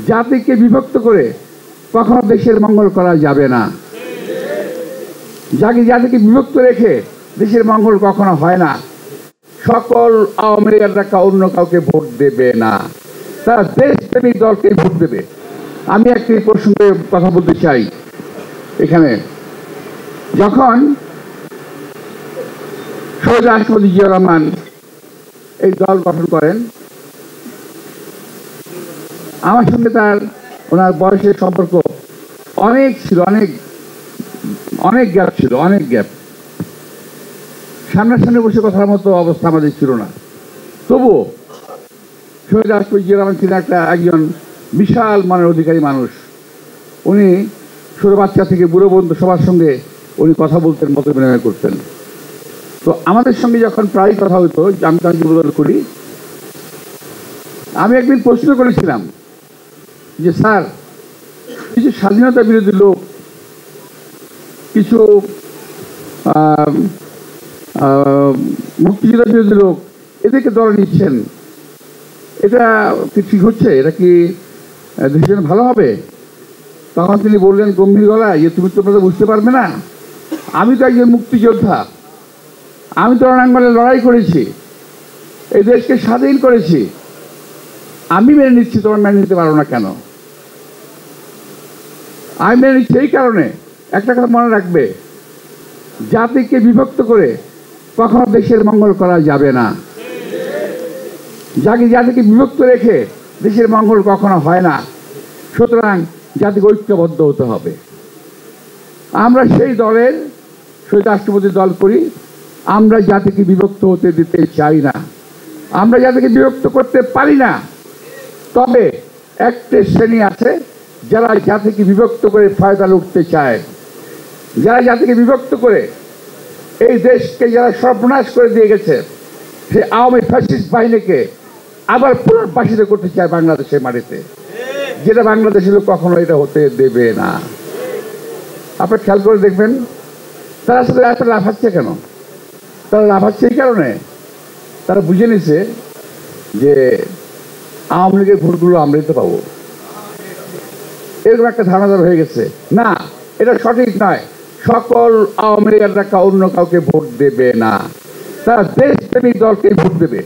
জাতিকে বিভক্ত করে কখনো দেশের মঙ্গল করা যাবে না। জাতিকে বিভক্ত রেখে দেশের মঙ্গল কখনো হয় না। সকল আওয়ামী লীগাররা অন্য কাউকে ভোট দেবে না, তারা দেশপ্রেমিক দলকে ভোট দেবে। আমি একটি প্রসঙ্গে কথা বলতে চাই। এখানে যখন শহীদ রাষ্ট্রপতি জিয়াউর রহমান এই দল গঠন করেন, আমার সঙ্গে ওনার বয়সের সম্পর্ক অনেক ছিল, অনেক গ্যাপ ছিল, অনেক গ্যাপ। সামনাসামনি বসে কথার মতো অবস্থা আমাদের ছিল না। তবুও শহীদ রাষ্ট্রপতি জিয়াউর রহমান ছিলেন একজন বিশাল মনের অধিকারী মানুষ। উনি ছোট বাচ্চা থেকে বুড়ো বন্ধু সবার সঙ্গে উনি কথা বলতেন, মত বিনিময় করতেন। তো আমাদের সঙ্গে যখন প্রায় কথা হতো, আমি তাকে উদ্বোধন করি, আমি একদিন প্রশ্ন করেছিলাম যে স্যার, কিছু স্বাধীনতা বিরোধী লোক, কিছু মুক্তিযুদ্ধ বিরোধী লোক, এদেরকে দলে নিচ্ছেন, এটা কি ঠিক হচ্ছে? এটা কি দেশের জন্য ভালো হবে? তখন তিনি বললেন গম্ভীর গলায় যে তুমি তো বুঝতে পারবে না, আমি তো একজন মুক্তিযোদ্ধা, আমি তো রণাঙ্গনে লড়াই করেছি, এই দেশকে স্বাধীন করেছি, আমি মেনে নিচ্ছি, তোমরা মেনে নিতে পারো না কেন? আমি মেনে নিচ্ছি এই কারণে, একটা কথা মনে রাখবে, জাতিকে বিভক্ত করে কখনো দেশের মঙ্গল করা যাবে না। জাতিকে বিভক্ত রেখে দেশের মঙ্গল কখনো হয় না। সুতরাং জাতিকে ঐক্যবদ্ধ হতে হবে। আমরা সেই দলের শহীদ রাষ্ট্রপতির দল করি। আমরা জাতিকে বিভক্ত হতে দিতে চাই না, আমরা জাতিকে বিভক্ত করতে পারি না। তবে একটা শ্রেণী আছে যারা জাতিকে বিভক্ত করে ফায়দা লুটতে চায়, যারা জাতিকে বিভক্ত করে এই দেশকে যারা সর্বনাশ করে দিয়ে গেছে, সেই আওয়ামী ফ্যাসিস্ট বাহিনীকে আবার পুনর্বাসিত করতে চায় বাংলাদেশের মাটিতে, যেটা বাংলাদেশের লোক কখনো এটা হতে দেবে না। আপনি খেয়াল করে দেখবেন তারা আসলে এত লাফাচ্ছে কেন? তারা লাফাচ্ছে এই কারণে, তারা বুঝে নিছে যে আওয়ামী লীগের ভোটগুলো আমরাই তো পাবো, এরকম একটা ধারণা হয়ে গেছে। না, এটা সঠিক নয়। সকল আওয়ামী লীগাররা অন্য কাউকে ভোট দেবে না, তারা দেশপ্রেমিক দলকে ভোট দেবে।